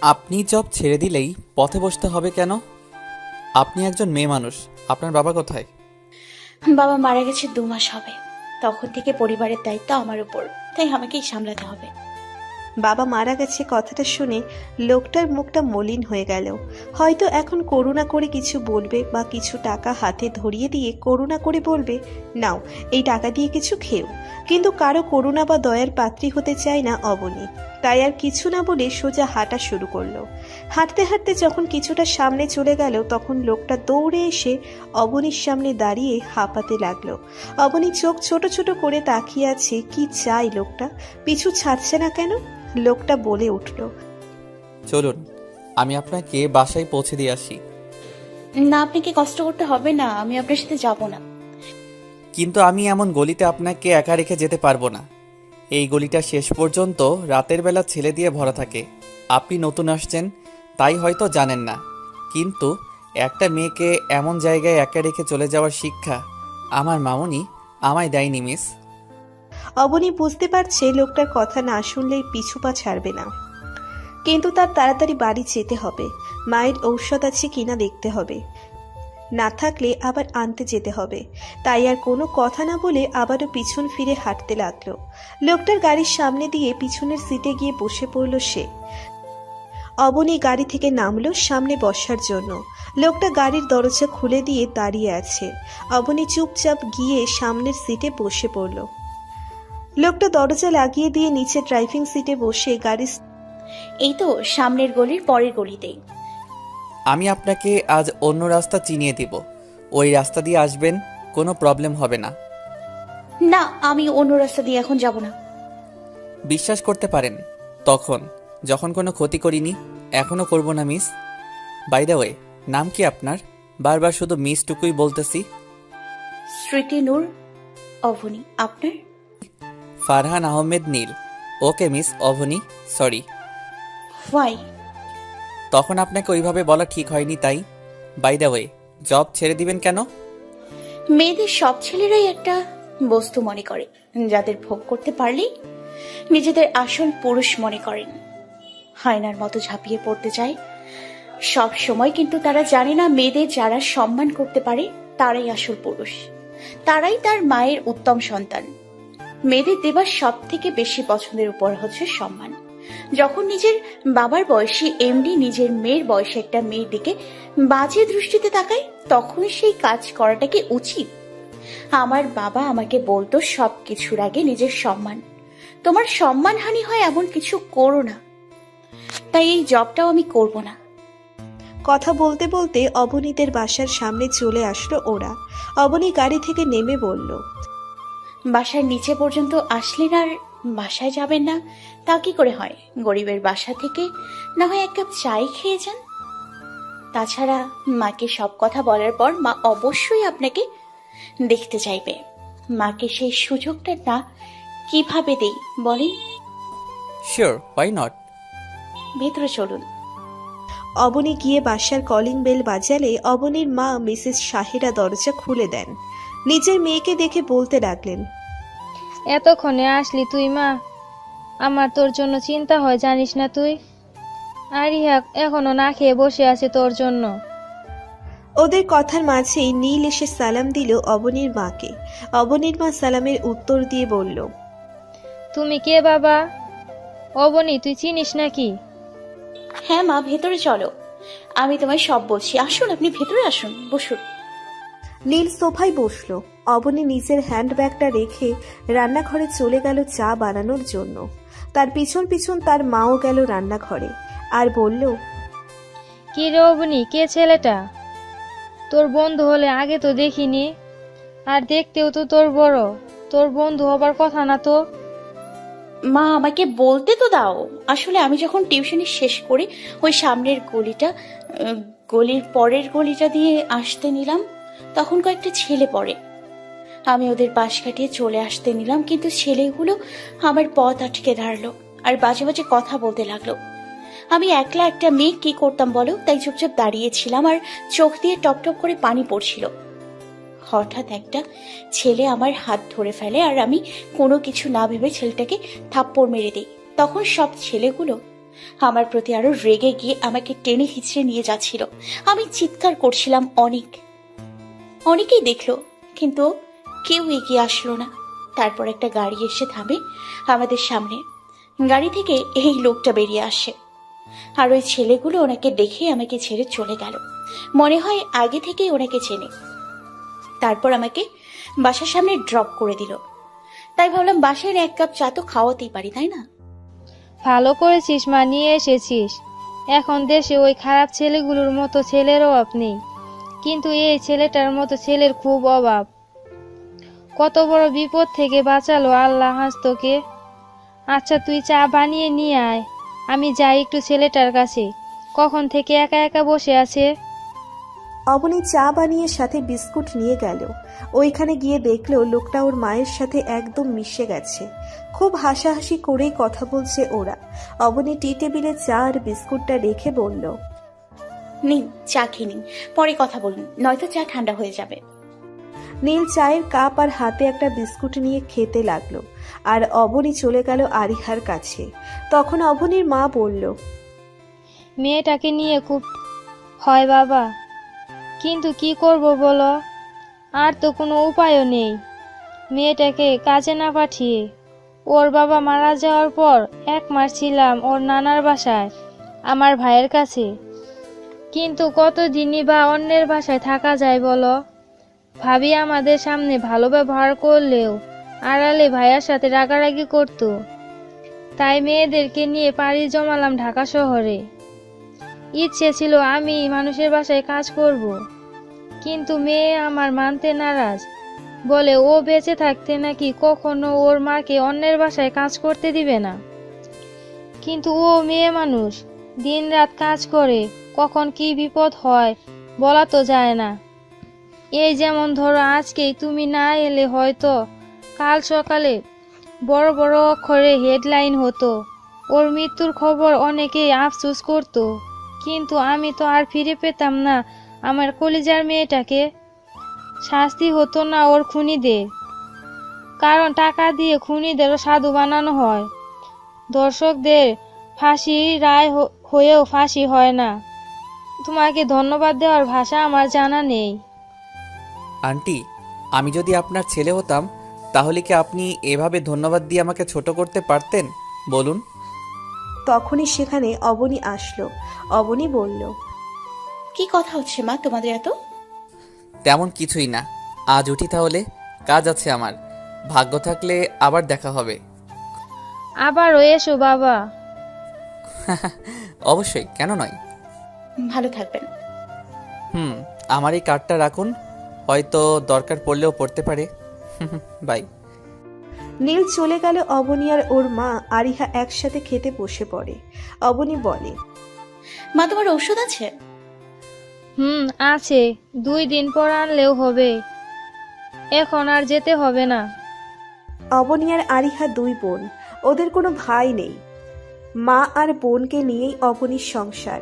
আপনি জব ছেড়ে দিলেই পথে বসতে হবে কেন? আপনি একজন মেয়ে মানুষ। আপনার বাবা কোথায়? বাবা মারা গেছে 2 মাস হবে। তখন থেকে পরিবারের দায়িত্ব আমার উপর, তাই আমাকেই সামলাতে হবে। বাবা মারা গেছে কথাটা শুনে লোকটার মুখটা মলিন হয়ে গেল। হয়তো এখন করুণা করে কিছু বলবে বা কিছু টাকা হাতে ধরিয়ে দিয়ে করুণা করে বলবে, নাও এই টাকা দিয়ে কিছু খেও। কিন্তু কারো করুণা বা দয়ার পাত্রী হতে চায় না অবনী। তাই আর কিছু না বলে সোজা হাঁটা শুরু করলো। হাঁটতে হাঁটতে যখন কিছুটা সামনে চলে গেল তখন লোকটা দৌড়ে এসে অবনীর সামনে দাঁড়িয়ে হাঁপাতে লাগলো। অবনী চোখ ছোট ছোট করে তাকিয়ে আছে, কি চাই লোকটা, পিছু ছাড়ছে না কেন? লোকটা বলে উঠল, চলুন, আমি আপনাকে বাসায় পৌঁছে দিয়ে আসি। না, আপনাকে কষ্ট করতে হবে না, আমি আপনার সাথে যাব না। কিন্তু আমি এমন গলিতে আপনাকে একা রেখে যেতে পারবো না। এই গলিটা শেষ পর্যন্ত রাতের বেলা ছেলে দিয়ে ভরা থাকে। আপনি নতুন আসছেন, তাই হয়তো জানেন না। কিন্তু একটা মেয়েকে এমন জায়গায় একা রেখে চলে যাওয়ার শিক্ষা আমার মামুনি আমায় দেয়নি মিস। অবনী বুঝতে পারছে লোকটার কথা না শুনলেই পিছু পা ছাড়বে না। কিন্তু তার তাড়াতাড়ি বাড়ি যেতে হবে। মায়ের ঔষধ আছে কিনা দেখতে হবে, না থাকলে আবার আনতে যেতে হবে। তাই আর কোনো কথা না বলে আবারও পিছন ফিরে হাঁটতে লাগলো। লোকটার গাড়ির সামনে দিয়ে পিছনের সিটে গিয়ে বসে পড়ল সে। অবনী গাড়ি থেকে নামলো সামনে বসার জন্য। লোকটা গাড়ির দরজা খুলে দিয়ে দাঁড়িয়ে আছে। অবনী চুপচাপ গিয়ে সামনের সিটে বসে পড়ল। লোকটা দরজা লাগিয়ে দিয়ে নিচে ড্রাইভিং সিটে বসে গাড়ি এই তো সামনের গলির পরের গলিতেই। আমি আপনাকে আজ অন্য রাস্তা চিনিয়ে দিব। ওই রাস্তা দিয়ে আসবেন, কোনো প্রবলেম হবে না। না, আমি অন্য রাস্তা দিয়ে এখন যাব না। বিশ্বাস করতে পারেন, তখন যখন কোনো ক্ষতি করিনি, এখনও করব না মিস। বাই দ্য ওয়ে, নাম কি আপনার? বারবার শুধু মিসটুকুই বলতেছি। স্মৃতি নূর অভনি। আপনার? Farhan Ahmed Neel. Okay miss Abhoni, sorry. Why? তখন আপনাকে ওইভাবে বলা ঠিক হয়নি, তাই। বাই দ্য ওয়ে, জব ছেড়ে দিবেন কেন? মেয়েদের সব ছেলেরাই একটা বস্তু মনে করে, যাদের ভোগ করতে পারলেই নিজেদের আসল পুরুষ মনে করেন। হায়নার মতো ঝাঁপিয়ে পড়তে চায় সব সময়, কিন্তু তারা জানে না মেয়েদের যারা সম্মান করতে পারে তারাই আসল পুরুষ, তারাই তার মায়ের উত্তম সন্তান। মেয়েদের দেবার সব থেকে বেশি পছন্দের উপর হচ্ছে সম্মান। যখন নিজের বাবার বয়সী এমডি নিজের মেয়ের বয়সে একটা মেয়ের দিকে বাজে দৃষ্টিতে তাকায়, তখন সেই কাজ করাটা কি উচিত? আমার বাবা আমাকে বলতো সবকিছুর আগে নিজের সম্মান, তোমার সম্মানহানি হয় এমন কিছু করো না। তাই এই জবটাও আমি করব না। কথা বলতে বলতে অবনীদের বাসার সামনে চলে আসলো ওরা। অবনী গাড়ি থেকে নেমে বলল, বাসার নিচে পর্যন্ত আসলেন আর বাসায় যাবেন না, তা কি করে হয়? গরিবের বাসা থেকে না হয় এক কাপ চাই খেয়ে যান। তাছাড়া মাকে সব কথা বলার পর মা অবশ্যই আপনাকে দেখতে চাইবে। মাকে সেই সুযোগটা না কিভাবে দেই বলেন? Sure, why not. ভেতরে চলুন। অবনী গিয়ে বাসার কলিং বেল বাজালে অবনীর মা মিসেস শাহেরা দরজা খুলে দেন। নিজের মেয়েকে দেখে বলতে লাগলেন, এতক্ষণে আসলি তুই মা? আমার তোর জন্য চিন্তা হয় জানিস না তুই? আর ইহা এখনো না খেয়ে বসে আছে তোর জন্য। ওদের কথার মাঝেই নীল এসে সালাম দিল অবনীর মাকে। অবনীর মা সালামের উত্তর দিয়ে বলল, তুমি কে বাবা? অবনী তুই চিনিস নাকি? হ্যাঁ মা, ভেতরে চলো, আমি তোমায় সব বলছি। আসুন, আপনি ভেতরে আসুন, বসুন। নীল সোফায় বসলো। অবনী নিজের হ্যান্ডব্যাগটা রেখে রান্নাঘরে চলে গেল চা বানানোর জন্য। তার পিছন পিছন তার মাও গেল রান্নাঘরে আর বলল, কি রে অবনী, কে ছেলেটা? তোর বন্ধু হলে আগে তো দেখিনি, আর দেখতেও তো তোর বড়। তোর বন্ধু হবার কথা না তো। মা, আমাকে বলতে তো দাও। আসলে আমি যখন টিউশনি শেষ করে ওই সামনের গলির পরের গলিটা দিয়ে আসতে নিলাম, তখন কয়েকটা ছেলে পড়ে। আমি ওদের পাশ কাটিয়ে চলে আসতে নিলাম, কিন্তু ছেলেগুলো আমার পথ আটকে দাঁড়ালো আর বাজে বাজে কথা বলতে লাগলো। আমি একলা একটা মেয়ে, কি করতাম বলো? তাই চুপচাপ দাঁড়িয়েছিলাম আর চোখ দিয়ে টপ টপ করে পানি পড়ছিল। হঠাৎ একটা ছেলে আমার হাত ধরে ফেলে আর আমি কোনো কিছু না ভেবে ছেলেটাকে থাপ্পড় মেরে দিই। তখন সব ছেলেগুলো আমার প্রতি আরো রেগে গিয়ে আমাকে টেনে হিঁচড়ে নিয়ে যাচ্ছিল। আমি চিৎকার করছিলাম, অনেকেই দেখলো, কিন্তু কেউ এগিয়ে আসলো না। তারপর একটা গাড়ি এসে থামে আমাদের সামনে। গাড়ি থেকে এই লোকটা বেরিয়ে আসে, আর ওই ছেলেগুলো ওনাকে দেখে আমাকে ছেড়ে চলে গেল। মনে হয় আগে থেকেই ওনাকে চেনে। তারপর আমাকে বাসার সামনে ড্রপ করে দিল। তাই ভাবলাম বাসায় এক কাপ চা তো খাওয়াতেই পারি, তাই না? ভালো করেছিস মা, নিয়ে এসেছিস। এখন দেশে ওই খারাপ ছেলেগুলোর মতো ছেলের অভাব নেই, কিন্তু এই ছেলেটার মতো ছেলের খুব অভাব। কত বড় বিপদ থেকে বাঁচালো আল্লাহ আজ তোকে। আচ্ছা তুই চা বানিয়ে নিয়ে আয়, আমি যাই একটু ছেলেটার কাছে, কখন থেকে একা একা বসে আছে। অবনী চা বানিয়ে সাথে বিস্কুট নিয়ে গেল। ওইখানে গিয়ে দেখলো লোকটা ওর মায়ের সাথে একদম মিশে গেছে। খুব হাসাহাসি করেই কথা বলছে ওরা। অবনী টি টেবিলে চা আর বিস্কুটটা রেখে বলল, নিন চা খেয়ে নিন, পরে কথা বলুন, নয়তো চা ঠান্ডা হয়ে যাবে। নীল চায়ের কাপ আর হাতে একটা বিস্কুট নিয়ে খেতে লাগলো, আর অবনী চলে গেল আরিহার কাছে। তখন অবনীর মা বলল, মেয়েটাকে নিয়ে খুব হয় বাবা, কিন্তু কি করব বলো, আর তো কোনো উপায়ও নেই। মেয়েটাকে কাজে না পাঠিয়ে ওর বাবা মারা যাওয়ার পর 1 মাস ছিলাম ওর নানার বাসায়, আমার ভাইয়ের কাছে। কিন্তু কতদিনই বা অন্যের বাসায় থাকা যায় বলো। ভাবি আমাদের সামনে ভালো ব্যবহার করলেও আড়ালে ভাইয়ার সাথে রাগারাগি করতো। তাই মেয়েদেরকে নিয়ে পাড়ি জমালাম ঢাকা শহরে। ইচ্ছে ছিল আমি মানুষের বাসায় কাজ করব, কিন্তু মেয়ে আমার মানতে নারাজ, বলে ও বেঁচে থাকতে নাকি কখনো ওর মাকে অন্যের বাসায় কাজ করতে দিবে না। কিন্তু ও মেয়ে মানুষ, দিনরাত কাজ করে, কখন কি বিপদ হয় বলা তো যায় না। এই যেমন ধরো আজকেই তুমি না এলে হয়তো কাল সকালে বড় বড় অক্ষরে হেডলাইন হতো, ওর মৃত্যুর খবর অনেকেই আফসোস করত। কিন্তু আমি তো আর ফিরে পেতাম না আমার কলিজার মেয়েটাকে। শাস্তি হতো না ওর খুনিদের, কারণ টাকা দিয়ে খুনিদেরও সাধু বানানো হয়। দর্শকদের ফাঁসি রায় হয়েও ফাঁসি হয় না। তোমাকে ধন্যবাদ দেওয়ার ভাষা আমার জানা নেই। আন্টি, আমি যদি আপনার ছেলে হতাম তাহলে কি আপনি এভাবে ধন্যবাদ দিয়ে আমাকে ছোট করতে পারতেন বলুন? তখনই সেখানে অবনী আসলো। অবনী বলল, কি কথা হচ্ছে মা তোমাদের এত? তেমন কিছুই না। আজ উঠি তাহলে, কাজ আছে আমার। ভাগ্য থাকলে আবার দেখা হবে। আবারও এসো বাবা। অবশ্যই, কেন নয়। ভালো থাকবেন। আমার এই কার্ডটা রাখুন, হয়তো দরকার পড়লেও পড়তে পারে। বাই। নীল চলে গেল। অবনী আর ওর মা আরিহা একসাথে খেতে বসে পড়ে। অবনী বলে, মা তোমার ঔষধ আছে? আছে, 2 দিন পর আনলেও হবে, এখন আর যেতে হবে না। অবনী আর আরিহা 2 বোন, ওদের কোনো ভাই নেই। মা আর বোনকে নিয়েই অবনীর সংসার।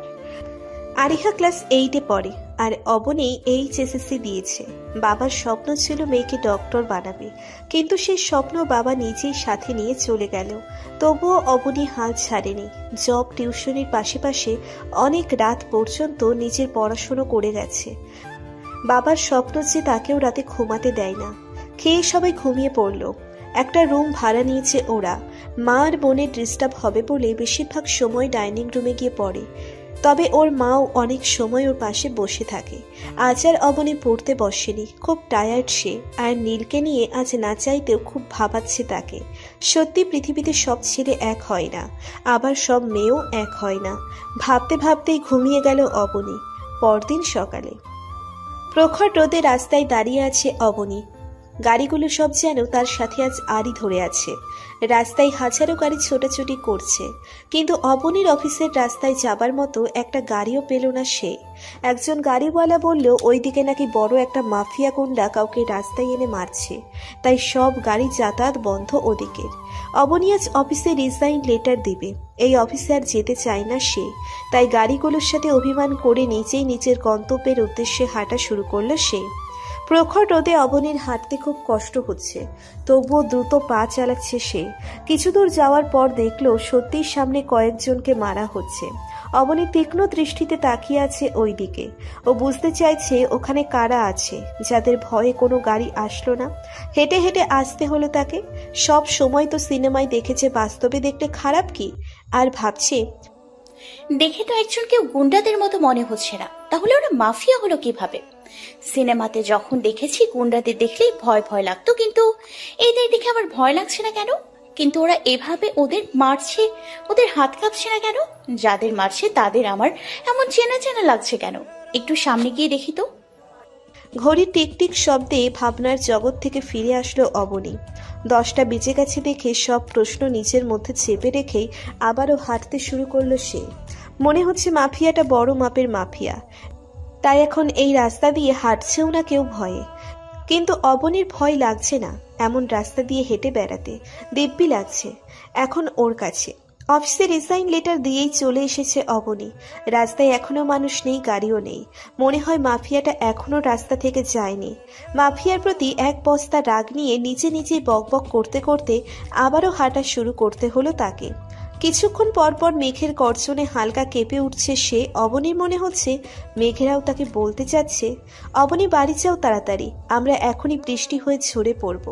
আরিহা ক্লাস 8-এ পড়ে, আর অবনী HSSC দিয়েছে। বাবার স্বপ্ন ছিল মেয়েকে ডক্টর বানাবে, কিন্তু সেই স্বপ্ন বাবা নিজেই সাথে নিয়ে চলে গেল। তবুও অবনী হাল ছাড়েনি। জব টিউশনির পাশে অনেক রাত পর্যন্ত নিজের পড়াশুনো করে গেছে। বাবার স্বপ্ন যে তাকেও রাতে ঘুমাতে দেয় না। খেয়ে সবাই ঘুমিয়ে পড়ল। একটা রুম ভাড়া নিয়েছে ওরা। মা আর বোনের ডিস্টার্ব হবে বলে বেশিরভাগ সময় ডাইনিং রুমে গিয়ে পড়ে। তবে ওর মাও অনেক সময় ওর পাশে বসে থাকে। আজ আর অবনী পড়তে বসেনি, খুব টায়ার্ড সে। আর নীলকে নিয়ে আজ না চাইতেও খুব ভাবাচ্ছে তাকে। সত্যি পৃথিবীতে সব ছেলে এক হয় না, আবার সব মেয়েও এক হয় না। ভাবতে ভাবতেই ঘুমিয়ে গেল অবনী। পরদিন সকালে প্রখর রোদে রাস্তায় দাঁড়িয়ে আছে অবনী। গাড়িগুলো সব যেন তার সাথে আজ আড়ি ধরে আছে। রাস্তায় হাজারো গাড়ি ছোটাছুটি করছে, কিন্তু অবনীর অফিসের রাস্তায় যাবার মতো একটা গাড়িও পেল না সে। একজন গাড়িওয়ালা বলল ওইদিকে নাকি বড় একটা মাফিয়া গুন্ডা কাউকে রাস্তায় এনে মারছে, তাই সব গাড়ি যাতায়াত বন্ধ ওদিকের। অবনী আজ অফিসে রিজাইন লেটার দিবে। এই অফিসে আর যেতে চায় না সে, তাই গাড়িগুলোর সাথে অভিমান করে নিজেই নিজের গন্তব্যের উদ্দেশ্যে হাঁটা শুরু করলো সে। প্রখর রোদে অবনীর হাঁটতে খুব কষ্ট হচ্ছে, তবুও দ্রুত পা চালাচ্ছে সে। কিছু দূর যাওয়ার পর দেখলো সত্যিই সামনে কয়েকজনকে মারা হচ্ছে। অবনী তীক্ষ্ণ দৃষ্টিতে তাকিয়ে আছে ওই দিকে। ও বুঝতে চাইছে ওখানে কারা আছে, যাদের ভয়ে কোনো গাড়ি আসলো না। হেঁটে হেঁটে আসতে হলো তাকে। সব সময় তো সিনেমায় দেখেছে, বাস্তবে দেখলে খারাপ কি? আর ভাবছে, দেখে তো একজনকে গুন্ডাদের মতো মনে হচ্ছে না, তাহলে ওরা মাফিয়া হলো কিভাবে? সিনেমাতে যখন দেখেছি গুন্ডাদের দেখলেই ভয় ভয় লাগতো, কিন্তু এদের দেখে আমার ভয় লাগছে না কেন? কিন্তু ওরা এভাবে ওদের মারছে, ওদের হাত কাঁপছে না কেন? যাদের মারছে তাদের আমার এমন চেনা চেনা লাগছে কেন? একটু সামনে গিয়ে দেখি তো। ঘড়ির টিকটিক শব্দে ভাবনার জগৎ থেকে ফিরে আসলো অবনী। 10টা বেজে গেছে দেখে সব প্রশ্ন নিজের মধ্যে চেপে রেখেই আবারও হাঁটতে শুরু করলো সে। মনে হচ্ছে মাফিয়াটা বড় মাপের মাফিয়া, তাই এখন এই রাস্তা দিয়ে হাঁটছেও না কেউ ভয়ে। কিন্তু অবনীর ভয় লাগছে না এমন রাস্তা দিয়ে হেঁটে বেড়াতে, দিব্যি লাগছে এখন ওর কাছে। অফিসে রিজাইন লেটার দিয়েই চলে এসেছে অবনী। রাস্তায় এখনো মানুষ নেই, গাড়িও নেই। মনে হয় মাফিয়াটা এখনো রাস্তা থেকে যায়নি। মাফিয়ার প্রতি এক বস্তা রাগ নিয়ে নিজে নিজেই বকবক করতে করতে আবারও হাঁটা শুরু করতে হলো তাকে। কিছুক্ষণ পর পর মেঘের গর্জনে হালকা কেঁপে উঠছে সে। অবনীর মনে হচ্ছে মেঘেরাও তাকে বলতে চাচ্ছে, অবনী বাড়ি যাও তাড়াতাড়ি, আমরা এখনই বৃষ্টি হয়ে ঝরে পড়ব,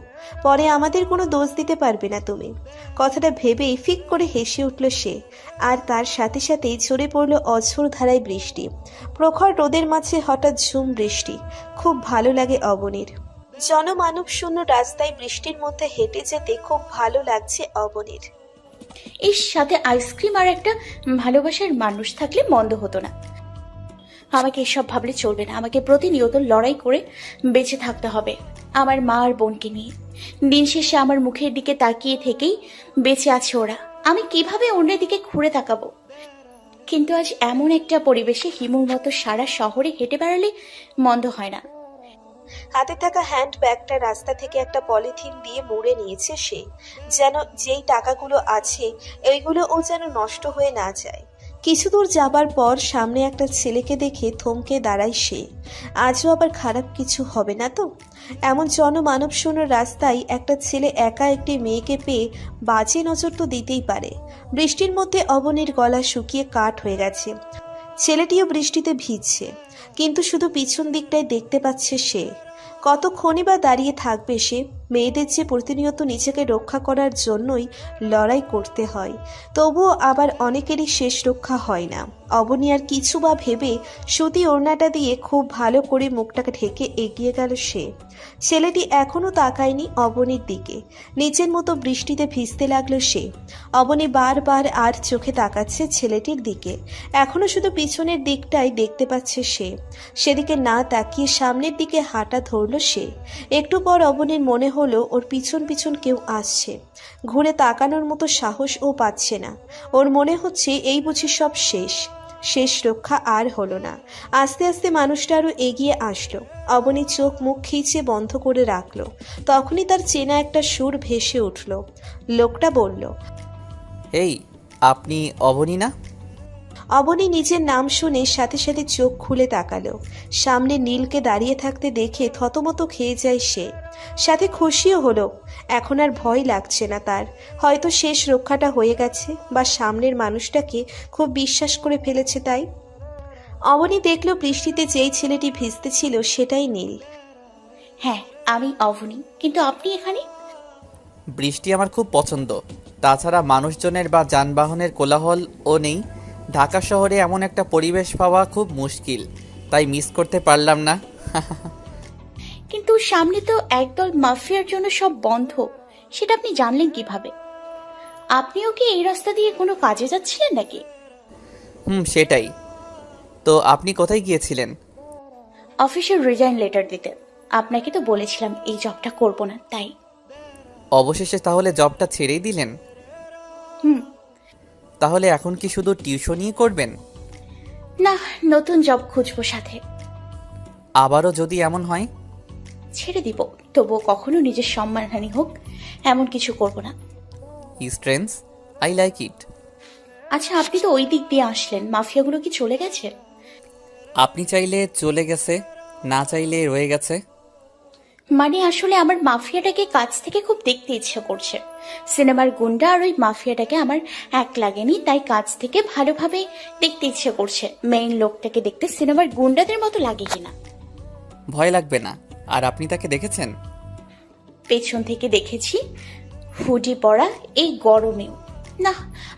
পরে আমাদের কোনো দোষ দিতে পারবে না তুমি। কথাটা ভেবেই ফিক করে হেসে উঠল সে। আর তার সাথে সাথেই ঝরে পড়ল অঝোর ধারায় বৃষ্টি। প্রখর রোদের মাঝে হঠাৎ ঝুম বৃষ্টি। খুব ভালো লাগে অবনীর। জনমানব শূন্য রাস্তায় বৃষ্টির মধ্যে হেঁটে যেতে খুব ভালো লাগছে অবনীর। এর সাথে আইসক্রিম আর একটা ভালোবাসার মানুষ থাকলে মন্দ হতো না। আমাকে এসব ভাবলে চলবে না, আমাকে প্রতিনিয়ত লড়াই করে বেঁচে থাকতে হবে আমার মা আর বোনকে নিয়ে। দিন শেষে আমার মুখের দিকে তাকিয়ে থেকেই বেঁচে আছে ওরা, আমি কিভাবে অন্যের দিকে ঘুরে তাকাবো? কিন্তু আজ এমন একটা পরিবেশে হিমুর মতো সারা শহরে হেঁটে বেড়ালে মন্দ হয় না। হাতে থাকা হ্যান্ড ব্যাগটা রাস্তা থেকে একটা পলিথিন দিয়ে মুড়ে নিয়েছে সে, যেন যেই টাকাগুলো আছে এইগুলো ও যেন নষ্ট হয়ে না যায়। কিছু দূর যাবার পর সামনে একটা ছেলেকে দেখে থমকে দাঁড়ায় সে। আজও আবার খারাপ কিছু হবে না তো? এমন জনমানব শূন্য রাস্তায় একটা ছেলে একা একটি মেয়েকে পেয়ে বাজে নজর তো দিতেই পারে। বৃষ্টির মধ্যে অবনীর গলা শুকিয়ে কাঠ হয়ে গেছে। ছেলেটিও বৃষ্টিতে ভিজছে, কিন্তু শুধু পিছন দিকটাই দেখতে পাচ্ছে সে। কতক্ষণই বা দাঁড়িয়ে থাকবে সে? মেয়েদের যে প্রতিনিয়ত নিজেকে রক্ষা করার জন্যই লড়াই করতে হয়, তবুও আবার অনেকেরই শেষ রক্ষা হয় না। অবনী আর কিছু বা ভেবে সুতি ওড়নাটা দিয়ে খুব ভালো করে মুখটাকে ঢেকে এগিয়ে গেল সে। ছেলেটি এখনো তাকায়নি অবনীর দিকে, নিজের মতো বৃষ্টিতে ভিজতে লাগলো সে। অবনী বারবার আর চোখে তাকাচ্ছে ছেলেটির দিকে। এখনো শুধু পিছনের দিকটাই দেখতে পাচ্ছে সে। সেদিকে না তাকিয়ে সামনের দিকে হাঁটা ধরলো সে। একটু পর অবনীর মনে হলো ওর পিছন পিছন কেউ আসছে। ঘুরে তাকানোর মতো সাহস ও পাচ্ছে না। ওর মনে হচ্ছে এই বুঝি সব শেষ, শেষ রক্ষা আর হলো না। আস্তে আস্তে মানুষটা আরো এগিয়ে আসলো। অবনী চোখ মুখ খিচে বন্ধ করে রাখলো। তখনই তার চেনা একটা সুর ভেসে উঠল। লোকটা বলল, এই, আপনি অবনী না? অবনী নিজের নাম শুনে সাথে সাথে চোখ খুলে তাকালো। সামনে নীলকে দাঁড়িয়ে থাকতে দেখে থতমত খেয়ে যায় সে। সাথে খুশিও হলো, এখন আর ভয় লাগছে না তার। হয়তো শেষ রক্ষাটা হয়ে গেছে, বা সামনের মানুষটাকে খুব বিশ্বাস করে ফেলেছে তাই। অবনী দেখলো বৃষ্টিতে যেই ছেলেটি ভিজতে ছিল সেটাই নীল। হ্যাঁ, আমি অবনী, কিন্তু আপনি এখানে? বৃষ্টি আমার খুব পছন্দ। তাছাড়া মানুষজনের বা যানবাহনের কোলাহলও নেই। ঢাকা শহরে এমন একটা পরিবেশ পাওয়া খুব মুশকিল, তাই মিস করতে পারলাম না। কিন্তু সামনে তো একদল মাফিয়ার জন্য সব বন্ধ, সেটা আপনি জানলেন কিভাবে? আপনিও কি এই রাস্তা দিয়ে কোনো কাজে যাচ্ছিলেন নাকি? সেটাই তো। আপনি কোথায় গিয়েছিলেন? অফিসের রিজাইন লেটার দিতে। আপনাকে তো বলেছিলাম এই জবটা করব না, তাই। অবশেষে তাহলে জবটা ছেড়েই দিলেন? হুম। তাহলে এখন কি শুধু টিউশনই করবেন? না, নতুন জব খুঁজবো সাথে। আবারও যদি এমন হয়? ছেড়ে দিব, তবুও কখনো নিজের সম্মানহানি হোক এমন কিছু করব না। Strange, I like it. আচ্ছা, আপনি তো ওই দিক দিয়ে আসলেন, মাফিয়াগুলো কি চলে গেছে? আপনি চাইলে চলে গেছে, না চাইলে রয়ে গেছে। মানে আসলে আমার মাফিয়াটাকে কাছ থেকে খুব দেখতে ইচ্ছে করছে। সিনেমার গুন্ডা আর ওই মাফিয়াটাকে আমার এক লাগেনি, তাই কাছ থেকে ভালোভাবে দেখতে ইচ্ছে করছে মেইন লোকটাকে দেখতে সিনেমার গুন্ডাদের মতো লাগে কিনা। ভয় লাগবে না। আর আপনি তাকে দেখেছেন? পেছন থেকে দেখেছি, হুডি পরা, এই গরমেও। না,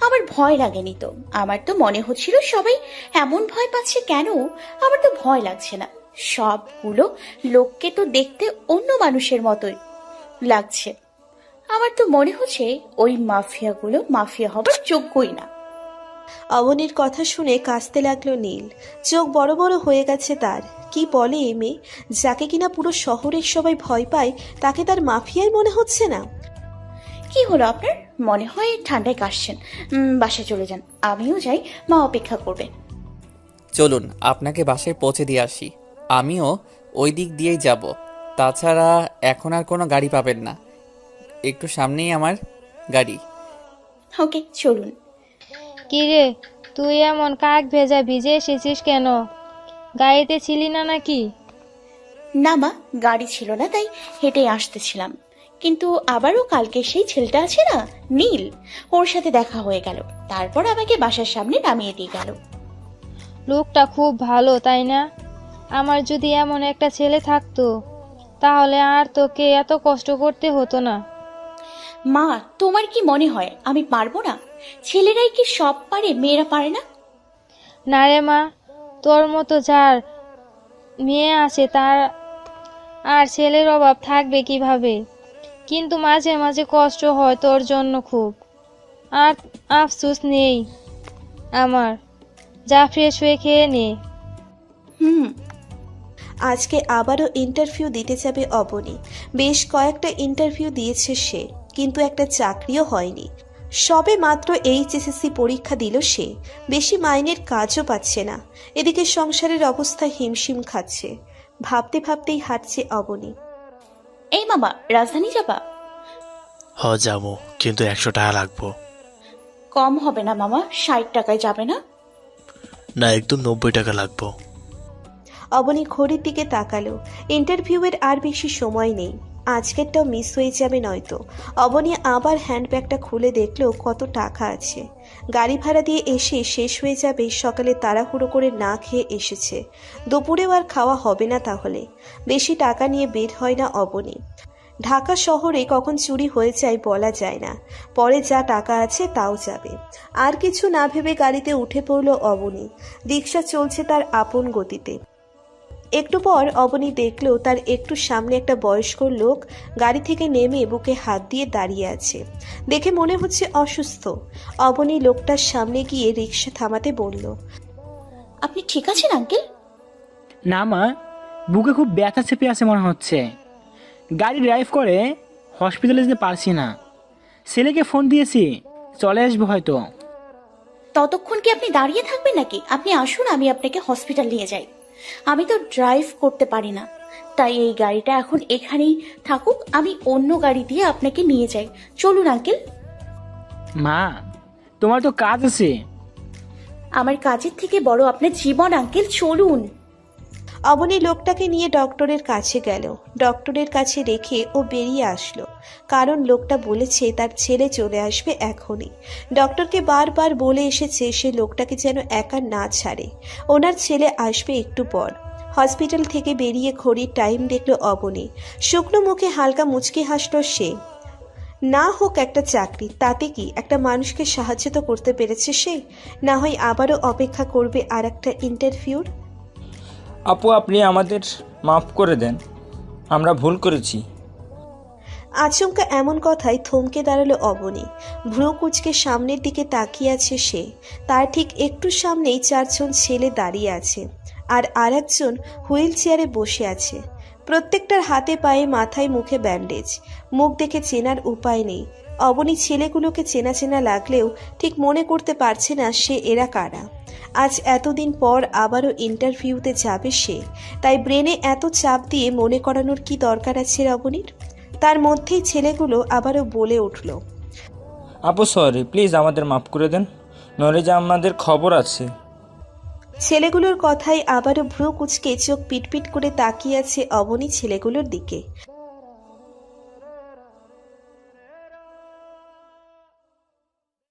আমার ভয় লাগেনি তো। আমার তো মনে হচ্ছিল সবাই এমন ভয় পাচ্ছে কেন, আমার তো ভয় লাগছে না। সবগুলো লোককে তো দেখতে অন্য মানুষের মতোই লাগছে। আমার তো মনে হচ্ছে ওই মাফিয়াগুলো মাফিয়া হবার যোগ্যই না। অবনীর কথা শুনে কাঁদতে লাগলো নীল। চোখ বড় বড় হয়ে গেছে তার। কি বলে এ মেয়ে? যাকে কিনা পুরো শহরের সবাই ভয় পায় তাকে তার মাফিয়াই মনে হচ্ছে না। কি হলো আপনার? মনে হয় ঠান্ডায় কাশছেন। বাসায় চলে যান, আমিও যাই, মা অপেক্ষা করবে। চলুন আপনাকে বাসায় পৌঁছে দিয়ে আসি। আমিও ওই দিক দিয়েই যাব। তাছাড়া এখন আর কোনো গাড়ি পাবেন না, একটু সামনেই আমার গাড়ি। ওকে, চলুন। কিরে, তুই এমন কাক ভেজা ভিজে এসেছিস কেন? গাড়িতে ছিলি না নাকি? না মা, গাড়ি ছিল না, তাই হেঁটে আসতেছিলাম। কিন্তু আবারও কালকে সেই ছেলেটা আছে না, নীল, ওর সাথে দেখা হয়ে গেল। তারপর আমাকে বাসার সামনে নামিয়ে দিয়ে গেল। লোকটা খুব ভালো, তাই না? আমার যদি এমন একটা ছেলে থাকতো তাহলে আর তোকে এত কষ্ট করতে হতো না। মা, তোমার কি মনে হয় আমি পারবো না? ছেলেরাই কি সব পারে, মেয়েরা পারে না? না রে মা, তোর মতো যার মেয়ে আছে তার আর ছেলের অভাব থাকবে কিভাবে? কিন্তু মাঝে মাঝে কষ্ট হয় তোর জন্য খুব। আর আফসোস নেই আমার। যা ফ্রেশ হয়ে খেয়ে নে। হুম। আজকে আবারও ইন্টারভিউ দিতে যাবে অবনী। বেশ কয়েকটা ইন্টারভিউ দিয়েছে সে, কিন্তু একটা চাকরিও হয়নি। সবে মাত্র এইচএসসি পরীক্ষা দিল সে, বেশি মাইনের কাজও পাচ্ছে না। এদিকে সংসারের অবস্থা হিমশিম খাচ্ছে। ভাবতে ভাবতেই হাঁটছে অবনী। এই মামা, রাজধানী যাবা? যাবো, কিন্তু 100 টাকা লাগবো। কম হবে না মামা? 60 টাকায় যাবে না? না, একদম 90 টাকা লাগবো। অবনী ঘড়ির দিকে তাকালো। ইন্টারভিউয়ের আর বেশি সময় নেই, আজকেরটাও মিস হয়ে যাবে নয়তো। অবনী আবার হ্যান্ডব্যাগটা খুলে দেখলো কত টাকা আছে। গাড়ি ভাড়া দিয়ে এসে শেষ হয়ে যাবে। সকালে তাড়াহুড়ো করে না খেয়ে এসেছে, দুপুরেও আর খাওয়া হবে না তাহলে। বেশি টাকা নিয়ে বের হয় না অবনী। ঢাকা শহরে কখন চুরি হয়ে যায় বলা যায় না। পরে যা টাকা আছে তাও যাবে। আর কিছু না ভেবে গাড়িতে উঠে পড়ল অবনী। রিকশা চলছে তার আপন গতিতে। একটু পর অবনী দেখলো তার একটু সামনে একটা বয়স্ক লোক গাড়ি থেকে নেমে বুকে হাত দিয়ে দাঁড়িয়ে আছে। দেখে মনে হচ্ছে অসুস্থ। অবনী লোকটার সামনে গিয়ে রিকশা থামাতে বলল, আপনি ঠিক আছেন আঙ্কেল? না মা, বুকে খুব ব্যথা চেপে আছে মনে হচ্ছে। গাড়ি ড্রাইভ করে হসপিটালে যেতে পারছি না। ছেলেকে ফোন দিয়েছি, চলে আসবো হয়তো। ততক্ষণ কি আপনি দাঁড়িয়ে থাকবেন নাকি? আপনি আসুন, আমি আপনাকে হসপিটাল নিয়ে যাই। আমি তো ড্রাইভ করতে পারি না, তাই এই গাড়িটা এখন এখানেই থাকুক, আমি অন্য গাড়ি দিয়ে আপনাকে নিয়ে যাই। চলুন আঙ্কেল। মা, তোমার তো কাজ আছে। আমার কাজের থেকে বড় আপনার জীবন আঙ্কেল, চলুন। অবনী লোকটাকে নিয়ে ডক্টরের কাছে গেল। ডক্টরের কাছে রেখে ও বেরিয়ে আসলো, কারণ লোকটা বলেছে তার ছেলে চলে আসবে এখনই। ডক্টরকে বারবার বলে এসেছে সে লোকটাকে যেন একা না ছাড়ে, ওনার ছেলে আসবে একটু পর। হসপিটাল থেকে বেরিয়ে ঘড়ির টাইম দেখলো অবনী। শুকনো মুখে হালকা মুচকি হাসলো সে। না হোক একটা চাকরি, তাতে কি? একটা মানুষকে সাহায্য তো করতে পেরেছে সে। না হয় আবারও অপেক্ষা করবে আর একটা ইন্টারভিউর। আপু, আপনি আমাদের মাফ করে দেন, আমরা ভুল করেছি। আচমকা এমন কথায় থমকে দাঁড়ালো অবনী। ভ্রু কুচকে সামনের দিকে তাকিয়ে আছে সে। তার ঠিক একটু সামনেই 4 জন ছেলে দাঁড়িয়ে আছে, আর একজন হুইল চেয়ারে বসে আছে। প্রত্যেকটার হাতে পায়ে মাথায় মুখে ব্যান্ডেজ। মুখ দেখে চেনার উপায় নেই। অবনী ছেলেগুলোকে চেনা চেনা লাগলেও ঠিক মনে করতে পারছে না সে এরা কারা। আজ এতদিন পর আবারও ইন্টারভিউতে যাবে সে, তাই ব্রেনে এত চাপ দিয়ে মনে করানোর কি দরকার আছে অবনীর? তার মধ্যেই ছেলেগুলো আবারও বলে উঠল, আপু সরি, প্লিজ আমাদের মাফ করে দেন, নইলে যে আমাদের খবর আছে। ছেলেগুলোর কথায় আবারও ভ্রু কুচকে চোখ পিটপিট করে তাকিয়ে আছে অবনী ছেলেগুলোর দিকে।